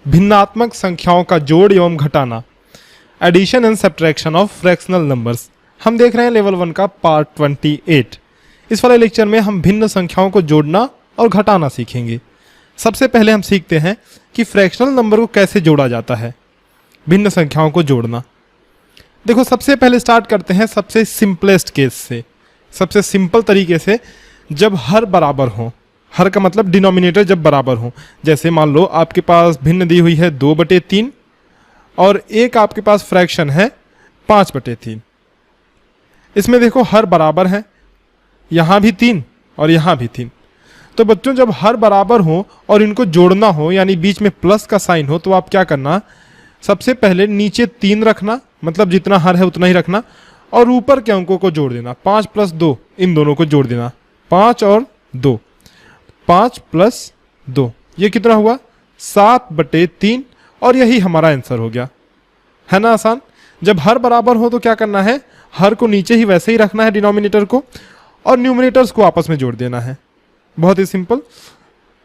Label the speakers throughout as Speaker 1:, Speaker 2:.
Speaker 1: भिन्नात्मक संख्याओं का जोड़ एवं घटाना, addition and subtraction of fractional numbers. हम देख रहे हैं लेवल 1 का पार्ट 28। इस वाले लेक्चर में हम भिन्न संख्याओं को जोड़ना और घटाना सीखेंगे। सबसे पहले हम सीखते हैं कि फ्रैक्शनल नंबर को कैसे जोड़ा जाता है, भिन्न संख्याओं को जोड़ना। देखो, सबसे पहले स्टार्ट करते हैं सबसे सिंपलेस्ट केस से, सबसे सिंपल तरीके से। जब हर बराबर हो, हर का मतलब डिनोमिनेटर जब बराबर हो। जैसे मान लो आपके पास भिन्न दी हुई है 2/3 और एक आपके पास फ्रैक्शन है 5/3। इसमें देखो हर बराबर है, यहाँ भी 3 और यहाँ भी 3। तो बच्चों, जब हर बराबर हो और इनको जोड़ना हो, यानी बीच में प्लस का साइन हो, तो आप क्या करना, सबसे पहले नीचे 3 रखना, मतलब जितना हर है उतना ही रखना, और ऊपर के अंकों को जोड़ देना। 5 + 2 इन दोनों को जोड़ देना, 5 और 2, 5 + 2 ये कितना हुआ, 7/3। और यही हमारा आंसर हो गया, है ना आसान। जब हर बराबर हो तो क्या करना है, हर को नीचे ही वैसे ही रखना है डिनोमिनेटर को, और न्यूमरेटर्स को आपस में जोड़ देना है। बहुत ही सिंपल।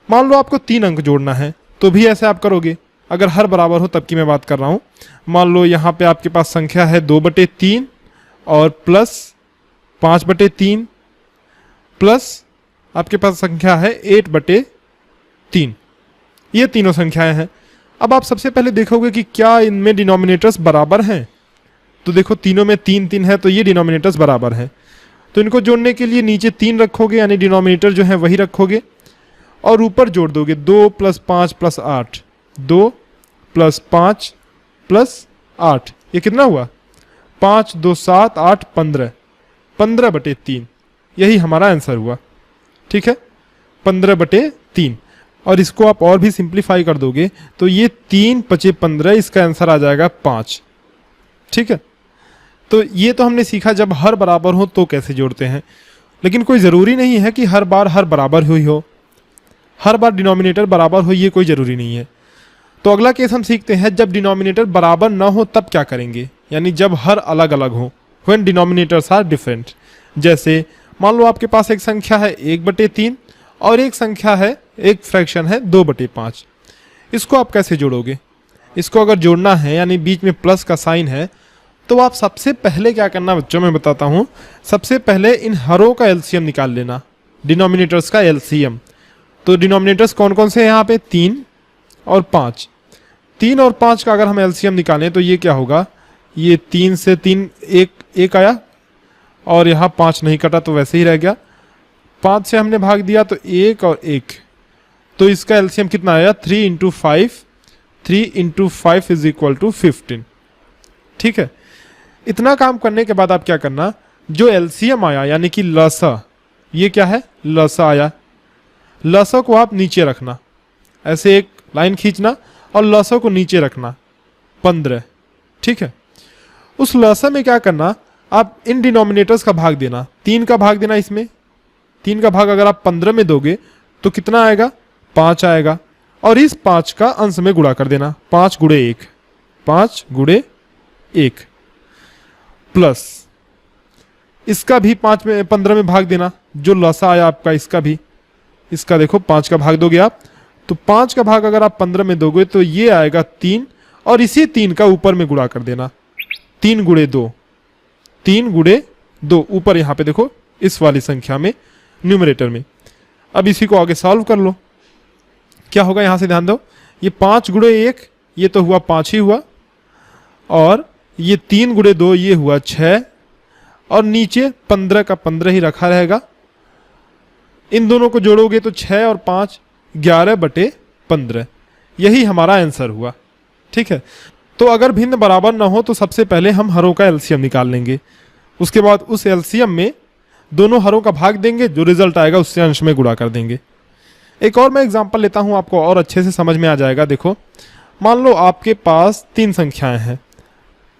Speaker 1: मान लो आपको 3 अंक जोड़ना है तो भी ऐसे आप करोगे, अगर हर बराबर हो तब की मैं बात कर रहा हूँ। मान लो यहाँ पे आपके पास संख्या है 2/3 और प्लस 5/3 प्लस आपके पास संख्या है 8/3। ये तीनों संख्याएं हैं। अब आप सबसे पहले देखोगे कि क्या इनमें डिनोमिनेटर्स बराबर हैं। तो देखो, तीनों में 3-3 है, तो ये डिनोमिनेटर्स बराबर हैं। तो इनको जोड़ने के लिए नीचे 3 रखोगे, यानी डिनोमिनेटर जो है वही रखोगे, और ऊपर जोड़ दोगे 2 + 5 + 8, 2 + 5 + 8। ये कितना हुआ, 5 2 7 8 15, 15/3। यही हमारा आंसर हुआ, ठीक है, 15/3। और इसको आप और भी सिंप्लीफाई कर दोगे तो ये 3 × 5 = 15, इसका आंसर आ जाएगा 5। ठीक है, तो ये तो हमने सीखा जब हर बराबर हो तो कैसे जोड़ते हैं। लेकिन कोई ज़रूरी नहीं है कि हर बार हर बराबर हुई हो, हर बार डिनोमिनेटर बराबर हो, ये कोई ज़रूरी नहीं है। तो अगला केस हम सीखते हैं जब डिनोमिनेटर बराबर ना हो तब क्या करेंगे, यानी जब हर अलग अलग हो, व्हेन डिनोमिनेटर्स आर डिफरेंट। जैसे मान लो आपके पास एक संख्या है 1/3 और एक संख्या है, एक फ्रैक्शन है 2/5। इसको आप कैसे जोड़ोगे। इसको अगर जोड़ना है, यानी बीच में प्लस का साइन है, तो आप सबसे पहले क्या करना बच्चों, मैं बताता हूँ। सबसे पहले इन हरों का एलसीएम निकाल लेना, डिनोमिनेटर्स का एलसीएम। तो डिनोमिनेटर्स कौन कौन से हैं यहाँ पे, 3 और 5। 3 और 5 का अगर हम एलसीएम निकालें तो ये क्या होगा, ये 3 से 3 एक आया, और यहाँ 5 नहीं कटा तो वैसे ही रह गया। 5 से हमने भाग दिया तो 1 और 1, तो इसका एलसीएम कितना आया, 3 × 5, 3 × 5 = 15। ठीक है, इतना काम करने के बाद आप क्या करना, जो एलसीएम आया यानी कि लसा, ये क्या है, लसा आया, लसा को आप नीचे रखना, ऐसे एक लाइन खींचना और लसा को नीचे रखना, 15। ठीक है, उस लसा में क्या करना, आप इन डिनोमिनेटर्स का भाग देना, 3 का भाग देना। इसमें 3 का भाग अगर आप 15 में दोगे तो कितना आएगा, 5 आएगा, और इस 5 का अंश में गुणा कर देना, 5 × 1, 5 × 1 प्लस इसका भी 15 में भाग देना, जो लसा आया आपका इसका भी, इसका देखो 5 का भाग दोगे आप, तो 5 का भाग अगर आप 15 में दोगे तो ये आएगा 3, और इसी 3 का ऊपर में गुणा कर देना, 3 × 2, 3 × 2 ऊपर यहाँ पे देखो इस वाली संख्या में, न्यूमरेटर में। अब इसी को आगे सॉल्व कर लो, क्या होगा, यहाँ से ध्यान दो, ये 5 × 1 ये तो हुआ 5 ही हुआ, और ये 3 × 2 ये हुआ 6, और नीचे 15 का 15 ही रखा रहेगा। इन दोनों को जोड़ोगे तो 6 और 5 11/15, यही हमारा आंसर हुआ। ठीक है, तो अगर भिन्न बराबर ना हो तो सबसे पहले हम हरों का एलसीएम निकाल लेंगे, उसके बाद उस एलसीएम में दोनों हरों का भाग देंगे, जो रिजल्ट आएगा उससे अंश में गुणा कर देंगे। एक और मैं एग्जांपल लेता हूं, आपको और अच्छे से समझ में आ जाएगा। देखो, मान लो आपके पास 3 संख्याएं हैं,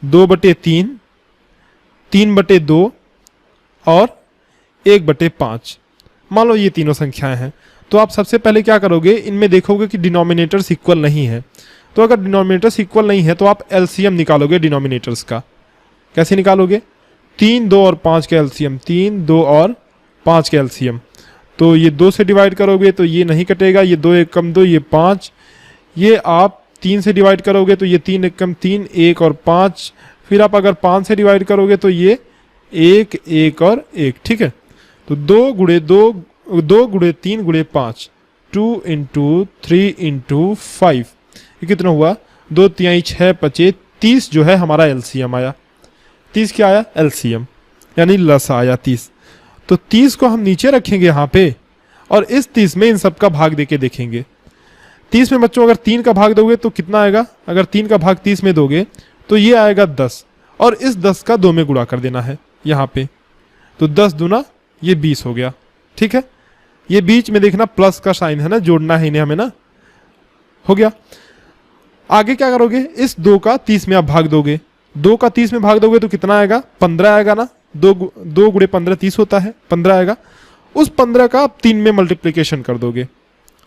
Speaker 1: 2/3, 3/2 और 1/5। मान लो ये तीनों संख्याएं हैं, तो आप सबसे पहले क्या करोगे, इनमें देखोगे कि डिनोमिनेटर्स इक्वल नहीं है। तो अगर डिनोमिनेटर्स इक्वल नहीं है तो आप एलसीएम निकालोगे डिनोमिनेटर्स का। कैसे निकालोगे, 3, 2 और 5 का एलसीएम, 3, 2 और 5 का एलसीएम। तो ये 2 से डिवाइड करोगे तो ये नहीं कटेगा, ये 2 1 कम 2, ये 5, ये आप 3 से डिवाइड करोगे तो ये 3 एकम 3, 1 और 5, फिर आप अगर 5 से डिवाइड करोगे तो ये 1, 1 और 1, ठीक है। तो 2 गुणे 3 गुणे 5, 2 इंटू 3 इंटू 5, ये कितना हुआ, 2 तिहाई 6 पचे 30 जो है हमारा एलसीएम आया। 30 क्या आया, एलसीएम यानी लसा आया 30। तो 30 को हम नीचे रखेंगे यहाँ पे और इस 30 में इन सब का भाग देके देखेंगे। 30 में बच्चों अगर 3 का भाग दोगे तो कितना आएगा, अगर 3 का भाग 30 में दोगे तो ये आएगा 10 और इस 10 का 2 में गुणा कर देना है यहाँ पे। तो 10 दूना ये 20 हो गया, ठीक है। ये बीच में देखना प्लस का साइन है ना, जोड़ना है इन्हें हमें ना, हो गया। आगे क्या करोगे, इस 2 का 30 में आप भाग दोगे, 2 का 30 में भाग दोगे तो कितना आएगा, 15 आएगा ना। 2 गुणे 15 30 होता है, 15 आएगा। उस 15 का आप 3 में मल्टीप्लिकेशन कर दोगे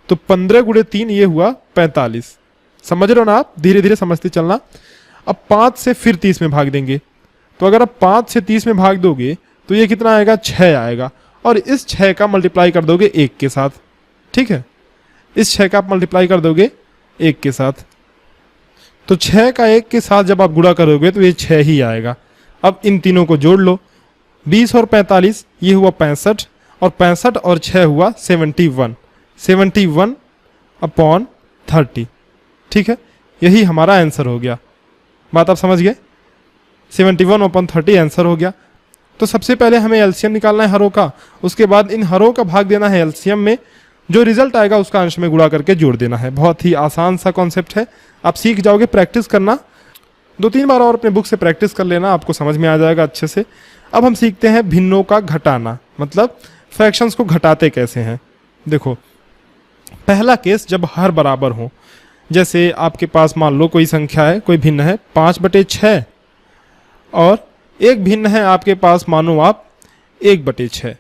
Speaker 1: तो 15 गुणे 3 ये हुआ 45। समझ रहे हो ना आप, धीरे धीरे समझते चलना। अब 5 से फिर 30 में भाग देंगे, तो अगर आप 5 से 30 में भाग दोगे तो ये कितना आएगा, 6 आएगा। और इस 6 का मल्टीप्लाई कर दोगे 1 के साथ, ठीक है। इस 6 का आप मल्टीप्लाई कर दोगे 1 के साथ, तो 6 का 1 के साथ जब आप गुणा करोगे तो ये 6 ही आएगा। अब इन तीनों को जोड़ लो, 20 और 45 ये हुआ 65 और 65 और 6 हुआ 71, 71 अपॉन 30, ठीक है। यही हमारा आंसर हो गया। बात आप समझ गए, 71 अपॉन 30 आंसर हो गया। तो सबसे पहले हमें एलसीएम निकालना है हरों का, उसके बाद इन हरों का भाग देना है एलसीएम में, जो रिजल्ट आएगा उसका अंश में गुणा करके जोड़ देना है। बहुत ही आसान सा कॉन्सेप्ट है, आप सीख जाओगे, प्रैक्टिस करना 2-3 बार और अपने बुक से प्रैक्टिस कर लेना, आपको समझ में आ जाएगा अच्छे से। अब हम सीखते हैं भिन्नों का घटाना, मतलब फ्रैक्शंस को घटाते कैसे हैं। देखो, पहला केस जब हर बराबर हो, जैसे आपके पास मान लो कोई संख्या है, कोई भिन्न है 5/6 और एक भिन्न है आपके पास मानो आप 1/6।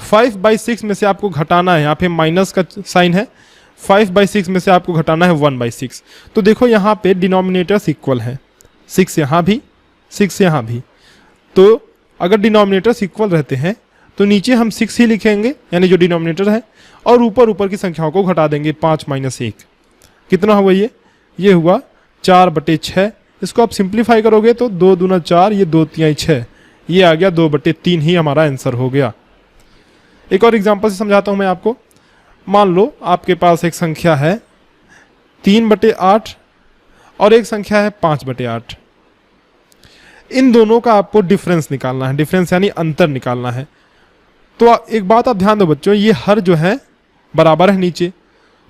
Speaker 1: 5/6 में से आपको घटाना है, यहाँ पे माइनस का साइन है, 5/6 में से आपको घटाना है 1/6। तो देखो यहाँ पे डिनोमिनेटर्स इक्वल हैं, 6 यहाँ भी 6 यहाँ भी। तो अगर डिनोमिनेटर्स इक्वल रहते हैं तो नीचे हम 6 ही लिखेंगे यानी जो डिनोमिनेटर है, और ऊपर की संख्याओं को घटा देंगे। 5 - 1 कितना हुआ, ये हुआ 4/6। इसको आप सिंप्लीफाई करोगे तो 2 दूना 4, ये 2 तिहाई 6, ये आ गया 2/3 ही हमारा आंसर हो गया। एक और एग्जांपल से समझाता हूं मैं आपको। मान लो आपके पास एक संख्या है 3/8 और एक संख्या है 5/8। इन दोनों का आपको डिफरेंस निकालना है, डिफरेंस यानी अंतर निकालना है। तो एक बात आप ध्यान दो बच्चों, ये हर जो है बराबर है नीचे,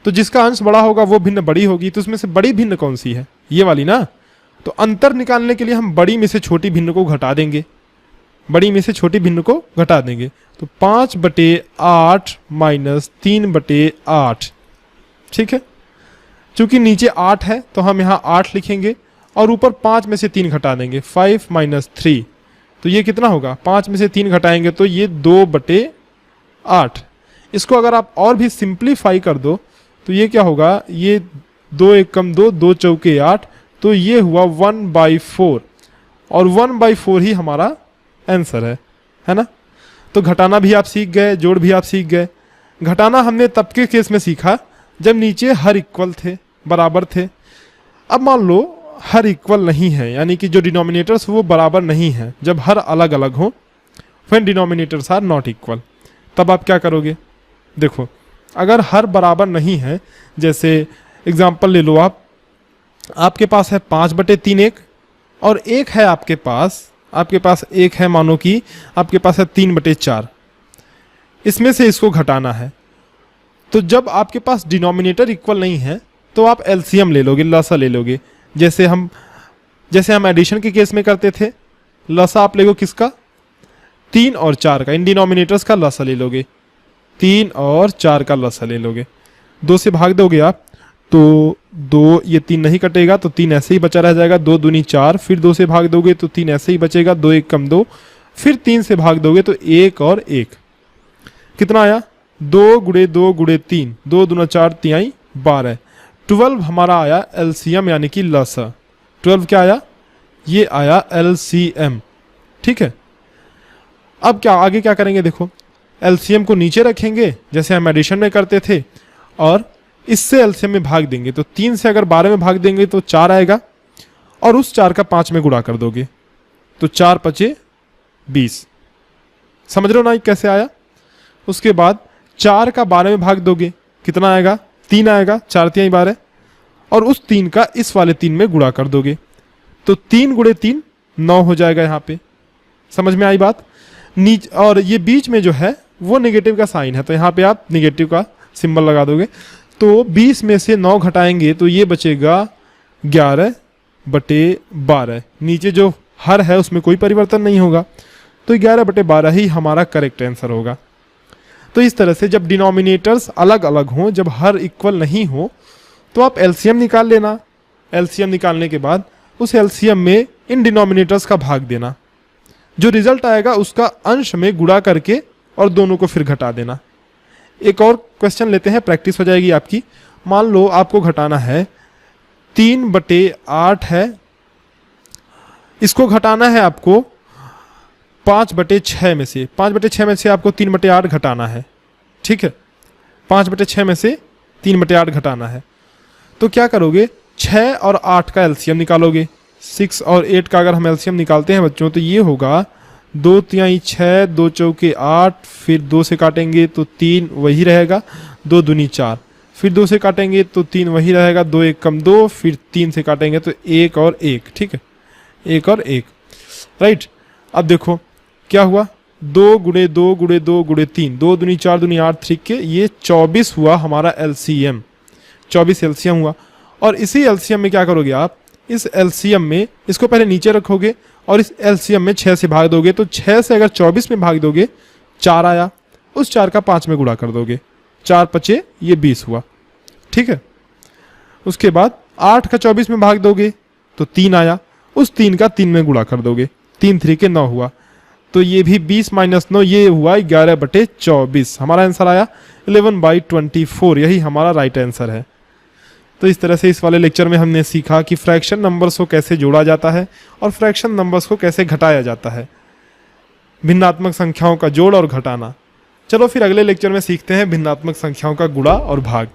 Speaker 1: तो जिसका अंश बड़ा होगा वो भिन्न बड़ी होगी। तो उसमें से बड़ी भिन्न कौन सी है, ये वाली ना। तो अंतर निकालने के लिए हम बड़ी में से छोटी भिन्न को घटा देंगे, बड़ी में से छोटी भिन्न को घटा देंगे। तो 5/8 माइनस 3/8, ठीक है। चूंकि नीचे 8 है तो हम यहाँ 8 लिखेंगे और ऊपर 5 में से 3 घटा देंगे, 5 - 3। तो ये कितना होगा, 5 में से 3 घटाएंगे तो ये 2/8। इसको अगर आप और भी सिंप्लीफाई कर दो तो ये क्या होगा, ये 2 एकम 2, 2 चौके 8, तो ये हुआ 1/4 और 1/4 ही हमारा आंसर है ना। तो घटाना भी आप सीख गए, जोड़ भी आप सीख गए। घटाना हमने तब के केस में सीखा जब नीचे हर इक्वल थे, बराबर थे। अब मान लो हर इक्वल नहीं है, यानी कि जो डिनोमिनेटर्स वो बराबर नहीं है, जब हर अलग अलग हो, when denominators are not equal, तब आप क्या करोगे। देखो, अगर हर बराबर नहीं है, जैसे एग्जांपल ले लो आपके पास है 5/3 एक, और एक है आपके पास एक है, मानो कि आपके पास है 3/4। इसमें से इसको घटाना है। तो जब आपके पास डिनोमिनेटर इक्वल नहीं है तो आप एलसीएम ले लोगे, लसा ले लोगे। जैसे हम एडिशन के केस में करते थे, लसा आप लेगो किसका, 3 और 4 का, इन डिनोमिनेटर्स का लसा ले लोगे, 3 और 4 का लसा ले लोगे। 2 से भाग दोगे आप तो 2, ये 3 नहीं कटेगा तो 3 ऐसे ही बचा रह जाएगा, 2 दूनी 4, फिर 2 से भाग दोगे तो 3 ऐसे ही बचेगा, 2 एकम 2, फिर 3 से भाग दोगे तो 1 और 1 कितना आया, 2 गुणे 2 गुणे 3, 2 दूना 4 तिहाई 12, 12 हमारा आया एलसीएम यानी कि लसा। 12 क्या आया, ये आया एलसीएम, ठीक है। अब आगे क्या करेंगे, देखो एलसीएम को नीचे रखेंगे जैसे हम एडिशन में करते थे, और इससे एलसीएम में भाग देंगे तो 3 से अगर 12 में भाग देंगे तो 4 आएगा, और उस 4 का 5 में गुणा कर दोगे तो 4 पचे 20। समझ रहे हो ना ये कैसे आया। उसके बाद 4 का 12 में भाग दोगे कितना आएगा, 3 आएगा, 4 3 12, और उस 3 का इस वाले 3 में गुणा कर दोगे तो 3 गुणे 3 9 हो जाएगा। यहाँ पे समझ में आई बात। और ये बीच में जो है वो नेगेटिव का साइन है तो यहाँ पे आप नेगेटिव का सिंबल लगा दोगे। तो 20 में से 9 घटाएंगे तो ये बचेगा 11/12। नीचे जो हर है उसमें कोई परिवर्तन नहीं होगा तो 11/12 ही हमारा करेक्ट आंसर होगा। तो इस तरह से जब डिनोमिनेटर्स अलग अलग हों, जब हर इक्वल नहीं हो, तो आप एलसीएम निकाल लेना। एलसीएम निकालने के बाद उस एलसीएम में इन डिनोमिनेटर्स का भाग देना, जो रिजल्ट आएगा उसका अंश में गुणा करके और दोनों को फिर घटा देना। एक और क्वेश्चन लेते हैं, प्रैक्टिस हो जाएगी आपकी। मान लो आपको घटाना है 3/8 है, इसको घटाना है आपको 5/6 में से। 5/6 में से आपको 3/8 घटाना है, ठीक है। 5/6 में से 3/8 घटाना है तो क्या करोगे, 6 और 8 का एलसीएम निकालोगे। 6 और 8 का अगर हम एलसीएम निकालते हैं बच्चों तो ये होगा 2 तिहाई 6, 2 चौके 8, फिर 2 से काटेंगे तो 3 वही रहेगा, 2 दूनी 4, फिर 2 से काटेंगे तो 3 वही रहेगा, 2 1 कम 2, फिर 3 से काटेंगे तो 1 और 1, ठीक है, 1 और 1, राइट। अब देखो क्या हुआ, 2 गुणे 2 गुणे 2 गुणे 3, 2 दूनी 4 दूनी 8 ठीक है, ये 24 हुआ हमारा एलसीएम। 24 एलसीएम हुआ। और इसी एलसीएम में क्या करोगे आप, इस एलसीएम में इसको पहले नीचे रखोगे और इस एलसीएम में 6 से भाग दोगे तो 6 से अगर 24 में भाग दोगे 4 आया, उस 4 का 5 में गुणा कर दोगे, 4 5 ये 20 हुआ, ठीक है। उसके बाद 8 का 24 में भाग दोगे तो 3 आया, उस 3 का 3 में गुणा कर दोगे, 3 3 के 9 हुआ, तो ये भी 20 माइनस 9 ये हुआ 11/24। हमारा आंसर आया 11/24, यही हमारा राइट आंसर है। तो इस तरह से इस वाले लेक्चर में हमने सीखा कि फ्रैक्शन नंबर्स को कैसे जोड़ा जाता है और फ्रैक्शन नंबर्स को कैसे घटाया जाता है, भिन्नात्मक संख्याओं का जोड़ और घटाना। चलो फिर अगले लेक्चर में सीखते हैं भिन्नात्मक संख्याओं का गुणा और भाग।